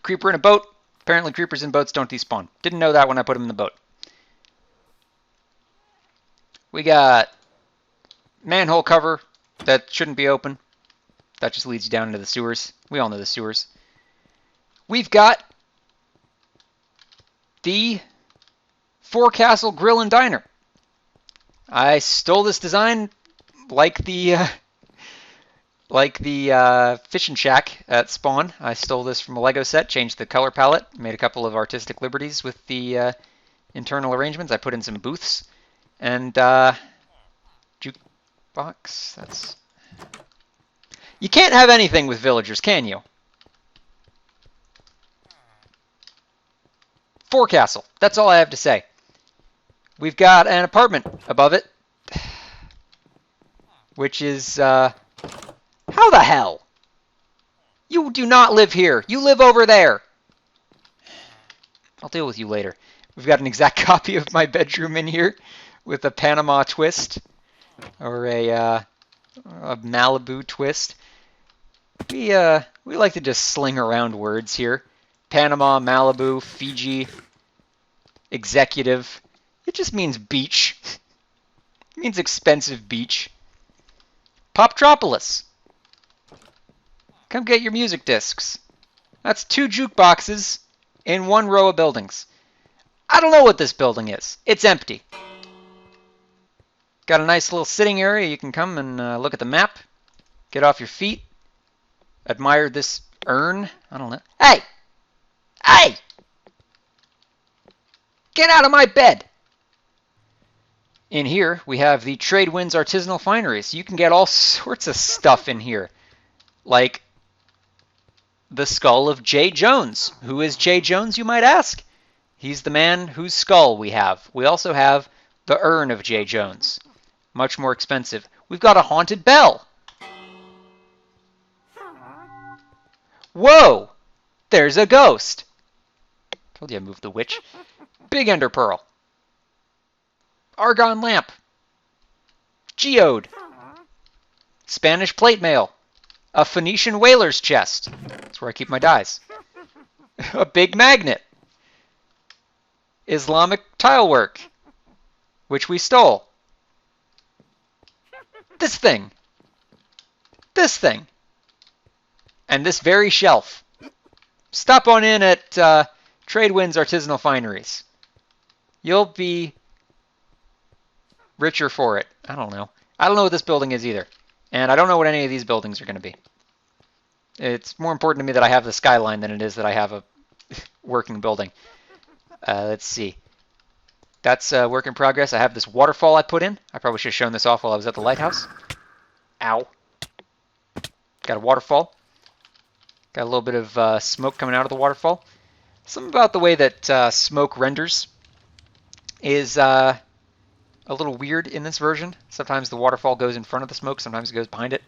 Creeper in a boat. Apparently creepers in boats don't despawn. Didn't know that when I put him in the boat. We got manhole cover that shouldn't be open. That just leads you down into the sewers. We all know the sewers. We've got the Forecastle Grill and Diner. I stole this design like the fishing shack at Spawn. I stole this from a Lego set, changed the color palette, made a couple of artistic liberties with the internal arrangements. I put in some booths and jukebox. That's... You can't have anything with villagers, can you? Forecastle. That's all I have to say. We've got an apartment above it, which is, how the hell? You do not live here. You live over there. I'll deal with you later. We've got an exact copy of my bedroom in here with a Panama twist or a Malibu twist. We like to just sling around words here. Panama, Malibu, Fiji, executive. It just means beach. It means expensive beach. Poptropolis. Come get your music discs. That's 2 jukeboxes in 1 row of buildings. I don't know what this building is. It's empty. Got a nice little sitting area. You can come and look at the map. Get off your feet. Admire this urn. I don't know. Hey! Hey! Get out of my bed! In here, we have the Tradewinds Artisanal Finery. So you can get all sorts of stuff in here. Like the skull of Jay Jones. Who is Jay Jones, you might ask? He's the man whose skull we have. We also have the urn of Jay Jones. Much more expensive. We've got a haunted bell. Whoa! There's a ghost. Told you I moved the witch. Big ender pearl. Argon lamp. Geode. Spanish plate mail. A Phoenician whaler's chest. That's where I keep my dyes. A big magnet. Islamic tilework, which we stole. This thing. This thing. And this very shelf. Stop on in at Tradewinds Artisanal Fineries. You'll be richer for it. I don't know. I don't know what this building is either. And I don't know what any of these buildings are going to be. It's more important to me that I have the skyline than it is that I have a working building. Let's see. That's a work in progress. I have this waterfall I put in. I probably should have shown this off while I was at the lighthouse. Ow. Got a waterfall. Got a little bit of smoke coming out of the waterfall. Something about the way that smoke renders is a little weird in this version. Sometimes the waterfall goes in front of the smoke. Sometimes it goes behind it.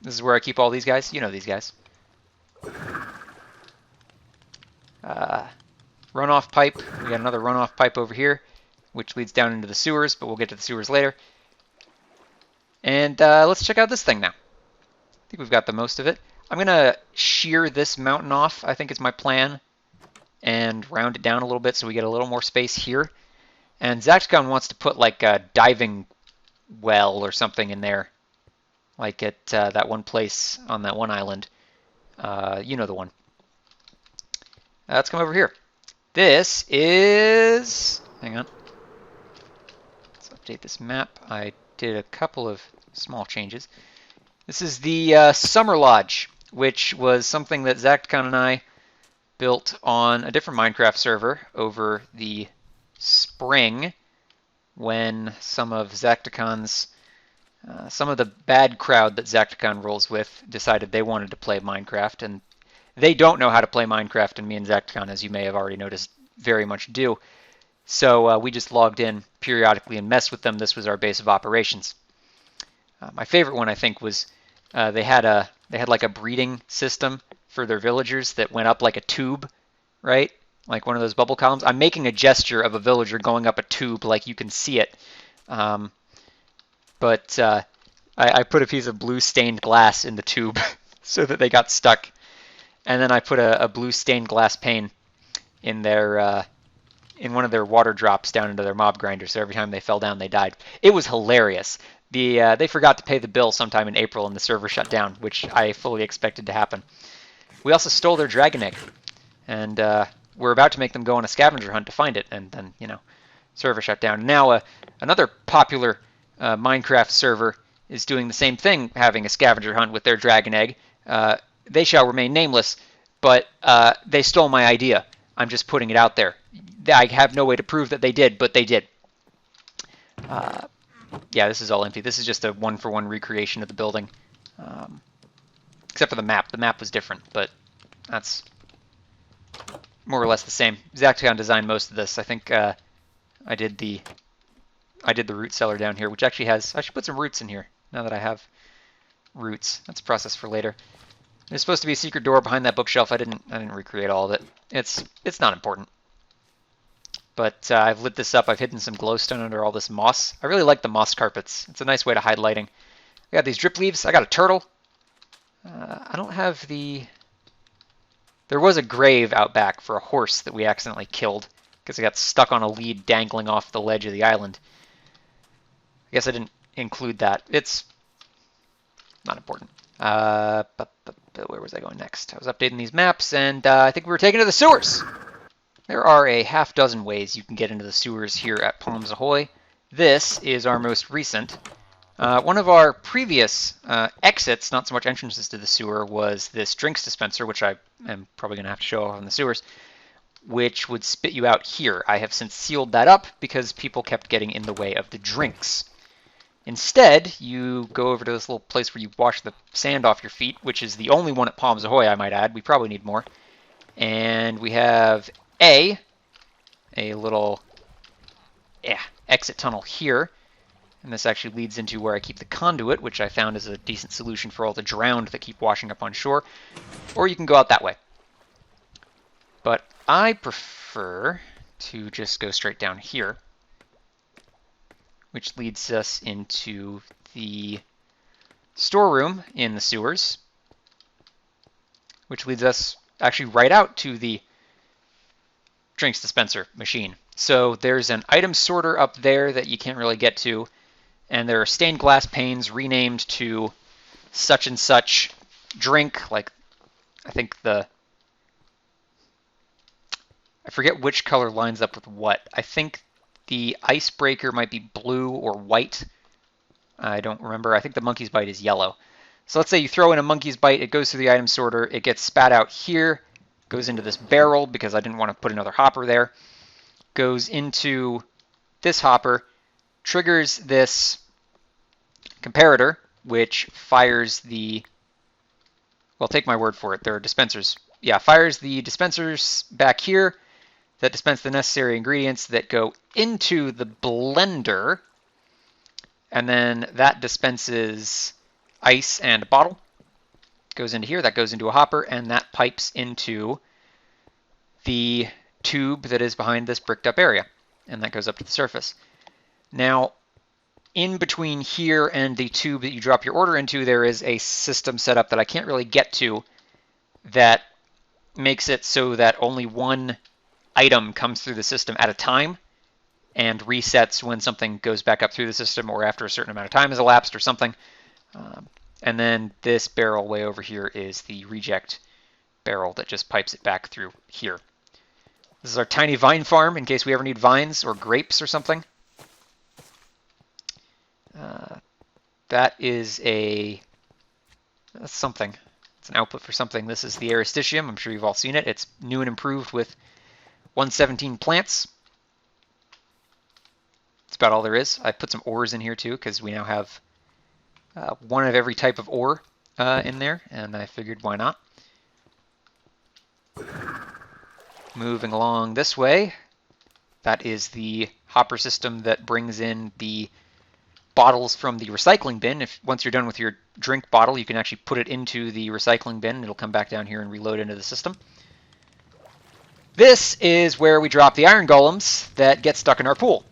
This is where I keep all these guys. You know these guys. Runoff pipe. We got another runoff pipe over here, which leads down into the sewers, but we'll get to the sewers later. And let's check out this thing now. I think we've got the most of it. I'm going to shear this mountain off, I think is my plan, and round it down a little bit so we get a little more space here. And Zacticon wants to put like a diving well or something in there, like at that one place on that one island. You know the one. Let's come over here. This is... Hang on. Let's update this map. I did a couple of small changes. This is the Summer Lodge, which was something that Zacticon and I built on a different Minecraft server over the spring when some of Zacticon's, some of the bad crowd that Zacticon rolls with decided they wanted to play Minecraft, and they don't know how to play Minecraft, and me and Zacticon, as you may have already noticed, very much do. So we just logged in periodically and messed with them. This was our base of operations. My favorite one, I think, was they had like a breeding system for their villagers that went up like a tube, right? Like one of those bubble columns. I'm making a gesture of a villager going up a tube, like you can see it. But I put a piece of blue stained glass in the tube so that they got stuck. And then I put a blue stained glass pane in their in one of their water drops down into their mob grinder, so every time they fell down, they died. It was hilarious. They forgot to pay the bill sometime in April and the server shut down, which I fully expected to happen. We also stole their dragon egg, and we're about to make them go on a scavenger hunt to find it, and then, you know, server shut down. Now another popular Minecraft server is doing the same thing, having a scavenger hunt with their dragon egg. They shall remain nameless, but they stole my idea. I'm just putting it out there. I have no way to prove that they did, but they did. Yeah, this is all empty. This is just a one-for-one recreation of the building. Except for the map. The map was different, but that's more or less the same. Zacticon designed most of this. I think I did the root cellar down here, which actually has... I should put some roots in here, now that I have roots. That's a process for later. There's supposed to be a secret door behind that bookshelf. I didn't recreate all of it. It's not important. But I've lit this up. I've hidden some glowstone under all this moss. I really like the moss carpets. It's a nice way to hide lighting. I got these drip leaves. I got a turtle. I don't have the... There was a grave out back for a horse that we accidentally killed because it got stuck on a lead dangling off the ledge of the island. I guess I didn't include that. It's not important. But where was I going next? I was updating these maps, and I think we were taken to the sewers. There are a half dozen ways you can get into the sewers here at Palms Ahoy. This is our most recent. One of our previous exits, not so much entrances to the sewer, was this drinks dispenser, which I am probably going to have to show off in the sewers, which would spit you out here. I have since sealed that up because people kept getting in the way of the drinks. Instead, you go over to this little place where you wash the sand off your feet, which is the only one at Palms Ahoy, I might add. We probably need more. And we have a little exit tunnel here. And this actually leads into where I keep the conduit, which I found is a decent solution for all the drowned that keep washing up on shore. Or you can go out that way. But I prefer to just go straight down here, which leads us into the storeroom in the sewers, which leads us actually right out to the drinks dispenser machine. So there's an item sorter up there that you can't really get to, and there are stained glass panes renamed to such and such drink, like I think I forget which color lines up with what. I think the icebreaker might be blue or white. I don't remember. I think the monkey's bite is yellow. So let's say you throw in a monkey's bite, it goes through the item sorter, it gets spat out here, goes into this barrel because I didn't want to put another hopper there, goes into this hopper, triggers this comparator, which fires the... Well, take my word for it. There are dispensers. Yeah, fires the dispensers back here that dispense the necessary ingredients that go into the blender, and then that dispenses ice and a bottle. Goes into here, that goes into a hopper, and that pipes into the tube that is behind this bricked up area, and that goes up to the surface. Now, in between here and the tube that you drop your order into, there is a system set up that I can't really get to that makes it so that only one item comes through the system at a time and resets when something goes back up through the system or after a certain amount of time has elapsed or something. And then this barrel way over here is the reject barrel that just pipes it back through here. This is our tiny vine farm in case we ever need vines or grapes or something. That's something. It's an output for something. This is the Aristicium. I'm sure you've all seen it. It's new and improved with 117 plants. That's about all there is. I put some ores in here too because we now have one of every type of ore in there, and I figured why not. Moving along this way, that is the hopper system that brings in the bottles from the recycling bin. Once you're done with your drink bottle, you can actually put it into the recycling bin and it'll come back down here and reload into the system. This is where we drop the iron golems that get stuck in our pool.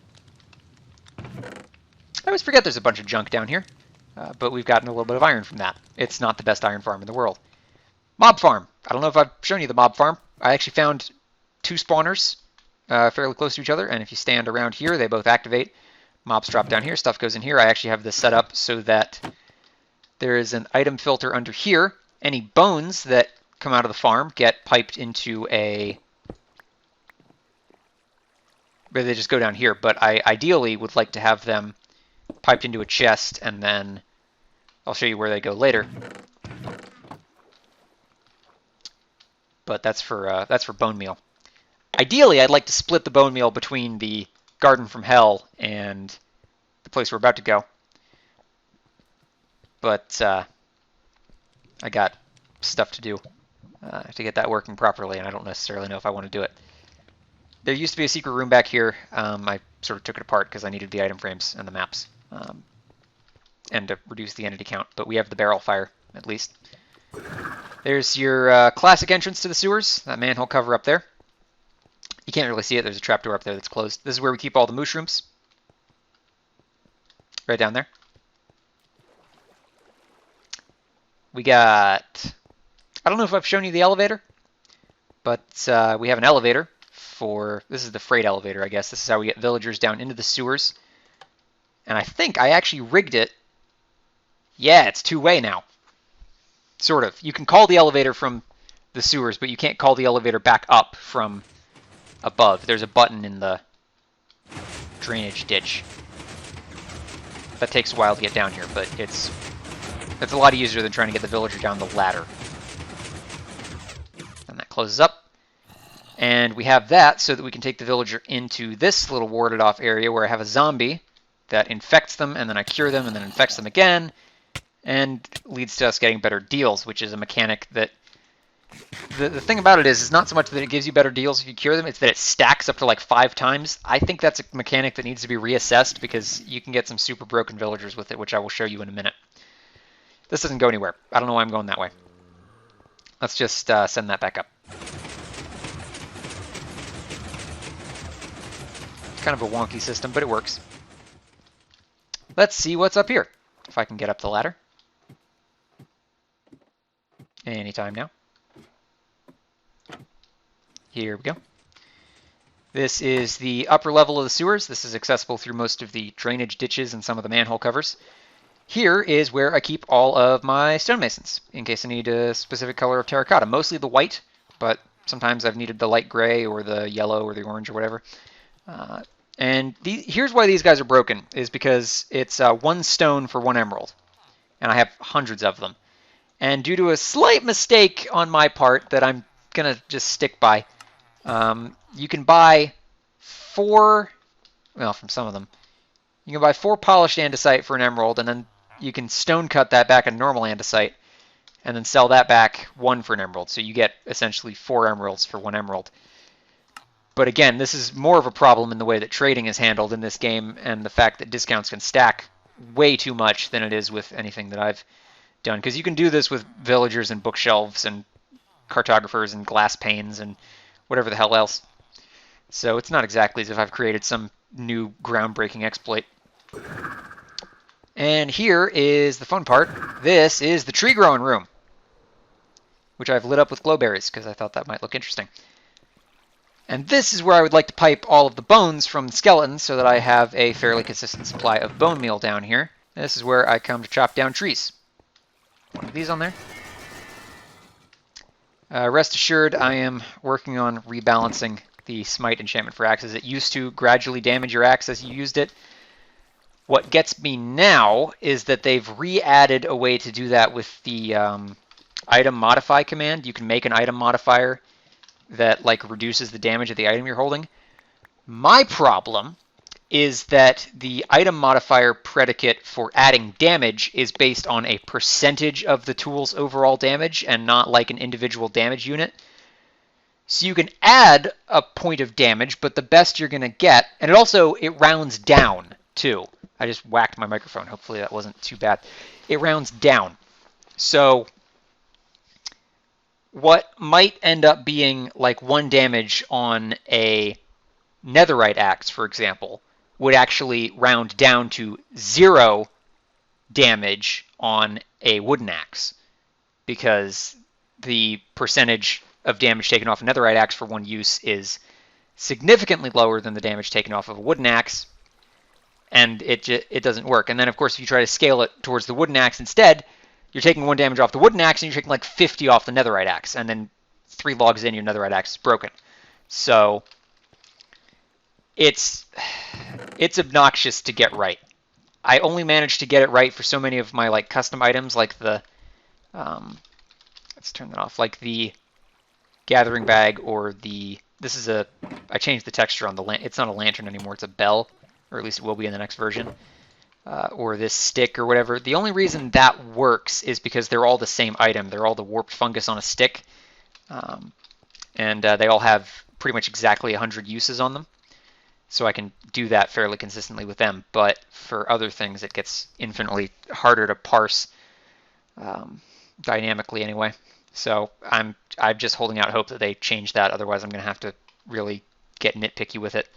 I always forget there's a bunch of junk down here, but we've gotten a little bit of iron from that. It's not the best iron farm in the world. Mob farm. I don't know if I've shown you the mob farm. I actually found two spawners fairly close to each other, and if you stand around here, they both activate. Mobs drop down here, stuff goes in here. I actually have this set up so that there is an item filter under here. Any bones that come out of the farm get piped into a... But they just go down here, but I ideally would like to have them piped into a chest, and then I'll show you where they go later. But that's for bone meal. Ideally, I'd like to split the bone meal between the Garden from Hell and the place we're about to go. But I got stuff to do to get that working properly, and I don't necessarily know if I want to do it. There used to be a secret room back here. I sort of took it apart because I needed the item frames and the maps, and to reduce the entity count. But we have the barrel fire, at least. There's your classic entrance to the sewers, that manhole cover up there. You can't really see it. There's a trapdoor up there that's closed. This is where we keep all the mushrooms. Right down there. We got... I don't know if I've shown you the elevator, but we have an elevator for... This is the freight elevator, I guess. This is how we get villagers down into the sewers. And I think I actually rigged it. Yeah, it's two-way now. Sort of. You can call the elevator from the sewers, but you can't call the elevator back up from above. There's a button in the drainage ditch. That takes a while to get down here, but it's a lot easier than trying to get the villager down the ladder. And that closes up. And we have that so that we can take the villager into this little warded off area where I have a zombie that infects them, and then I cure them, and then infects them again, and leads to us getting better deals, which is a mechanic that... The thing about it is, it's not so much that it gives you better deals if you cure them, it's that it stacks up to like 5 times. I think that's a mechanic that needs to be reassessed because you can get some super broken villagers with it, which I will show you in a minute. This doesn't go anywhere. I don't know why I'm going that way. Let's just send that back up. It's kind of a wonky system, but it works. Let's see what's up here. If I can get up the ladder. Anytime now. Here we go. This is the upper level of the sewers. This is accessible through most of the drainage ditches and some of the manhole covers. Here is where I keep all of my stonemasons, in case I need a specific color of terracotta. Mostly the white, but sometimes I've needed the light gray or the yellow or the orange or whatever. Here's why these guys are broken, is because it's 1 stone for 1 emerald. And I have hundreds of them. And due to a slight mistake on my part that I'm going to just stick by, you can buy 4, well, from some of them, you can buy 4 polished andesite for an emerald, and then you can stone cut that back in normal andesite, and then sell that back 1 for an emerald. So you get essentially 4 emeralds for 1 emerald. But again, this is more of a problem in the way that trading is handled in this game, and the fact that discounts can stack way too much than it is with anything that I've done. Because you can do this with villagers and bookshelves and cartographers and glass panes and whatever the hell else. So it's not exactly as if I've created some new groundbreaking exploit. And here is the fun part. This is the tree growing room, which I've lit up with glowberries because I thought that might look interesting. And this is where I would like to pipe all of the bones from the skeletons so that I have a fairly consistent supply of bone meal down here. And this is where I come to chop down trees. One of these on there. Rest assured, I am working on rebalancing the smite enchantment for axes. It used to gradually damage your axe as you used it. What gets me now is that they've re-added a way to do that with the item modify command. You can make an item modifier that like reduces the damage of the item you're holding. My problem is that the item modifier predicate for adding damage is based on a percentage of the tool's overall damage and not like an individual damage unit. So you can add a point of damage, but the best you're going to get, and it rounds down too. I just whacked my microphone. Hopefully that wasn't too bad. It rounds down. So what might end up being like 1 damage on a netherite axe, for example, would actually round down to 0 damage on a wooden axe, because the percentage of damage taken off a netherite axe for 1 use is significantly lower than the damage taken off of a wooden axe, and it doesn't work. And then of course if you try to scale it towards the wooden axe instead, you're taking 1 damage off the wooden axe and you're taking like 50 off the netherite axe, and then 3 logs in, your netherite axe is broken. So it's obnoxious to get right. I only managed to get it right for so many of my like custom items, like the let's turn that off, like the gathering bag, or the I changed the texture on the it's not a lantern anymore, it's a bell, or at least it will be in the next version, or this stick or whatever. The only reason that works is because they're all the same item. They're all the warped fungus on a stick, and they all have pretty much exactly 100 uses on them. So I can do that fairly consistently with them, but for other things it gets infinitely harder to parse dynamically anyway. So I'm just holding out hope that they change that, otherwise I'm going to have to really get nitpicky with it.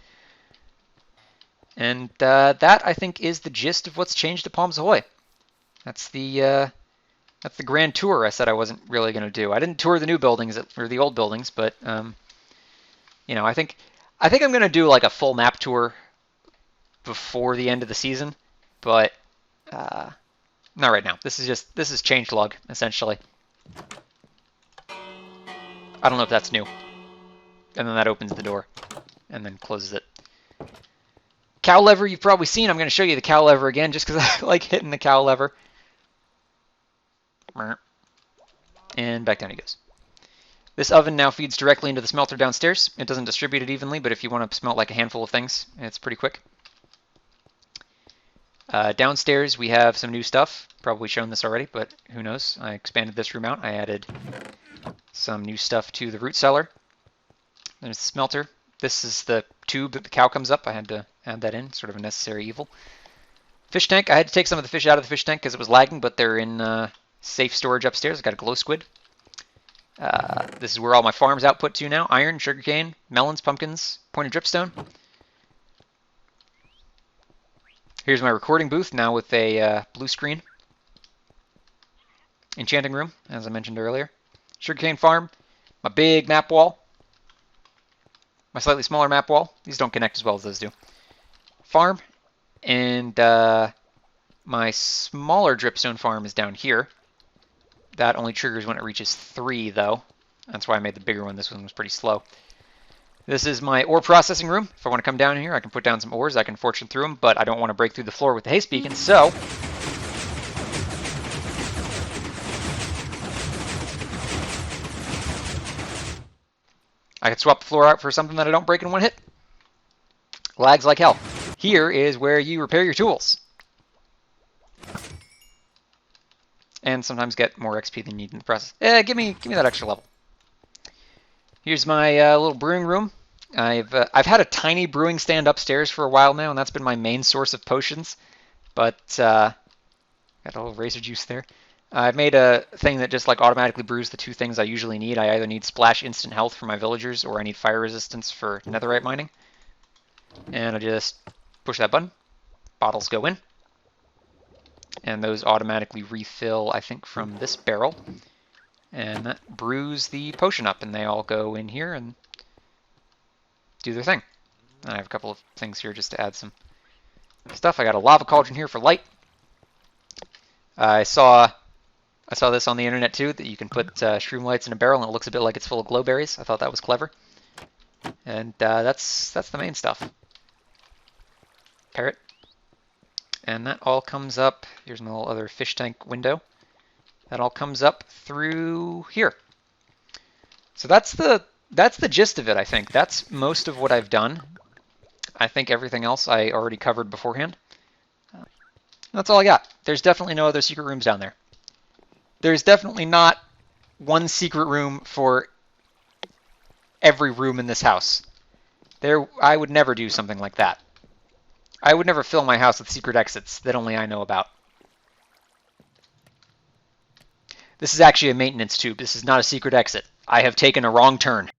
And that, I think, is the gist of what's changed at Palms Ahoy. That's the grand tour I said I wasn't really going to do. I didn't tour the new buildings, or the old buildings, but you know, I think I'm going to do like a full map tour before the end of the season, but not right now. This is Changelog, essentially. I don't know if that's new. And then that opens the door and then closes it. Cow lever you've probably seen. I'm going to show you the cow lever again just because I like hitting the cow lever. And back down he goes. This oven now feeds directly into the smelter downstairs. It doesn't distribute it evenly, but if you want to smelt like a handful of things, it's pretty quick. Downstairs we have some new stuff. Probably shown this already, but who knows. I expanded this room out. I added some new stuff to the root cellar. There's the smelter. This is the tube that the cow comes up. I had to add that in, sort of a necessary evil. Fish tank. I had to take some of the fish out of the fish tank because it was lagging, but they're in safe storage upstairs. I've got a glow squid. This is where all my farms output to now. Iron, sugarcane, melons, pumpkins, pointed dripstone. Here's my recording booth, now with a blue screen. Enchanting room, as I mentioned earlier. Sugarcane farm, my big map wall. My slightly smaller map wall. These don't connect as well as those do. Farm, and my smaller dripstone farm is down here. That only triggers when it reaches 3, though. That's why I made the bigger one. This one was pretty slow. This is my ore processing room. If I want to come down here, I can put down some ores. I can fortune through them, but I don't want to break through the floor with the haste beacon, so I could swap the floor out for something that I don't break in one hit. Lags like hell. Here is where you repair your tools. And sometimes get more XP than you need in the process. Give me that extra level. Here's my little brewing room. I've had a tiny brewing stand upstairs for a while now, and that's been my main source of potions. But got a little razor juice there. I've made a thing that just like automatically brews the 2 things I usually need. I either need splash instant health for my villagers, or I need fire resistance for netherite mining. And I just push that button. Bottles go in. And those automatically refill, I think, from this barrel. And that brews the potion up, and they all go in here and do their thing. And I have a couple of things here just to add some stuff. I got a lava cauldron here for light. I saw this on the internet too, that you can put shroom lights in a barrel and it looks a bit like it's full of glowberries. I thought that was clever. And that's the main stuff. Parrot. And that all comes up, here's my little other fish tank window. That all comes up through here. So that's the gist of it, I think. That's most of what I've done. I think everything else I already covered beforehand. That's all I got. There's definitely no other secret rooms down there. There's definitely not one secret room for every room in this house. I would never do something like that. I would never fill my house with secret exits that only I know about. This is actually a maintenance tube. This is not a secret exit. I have taken a wrong turn.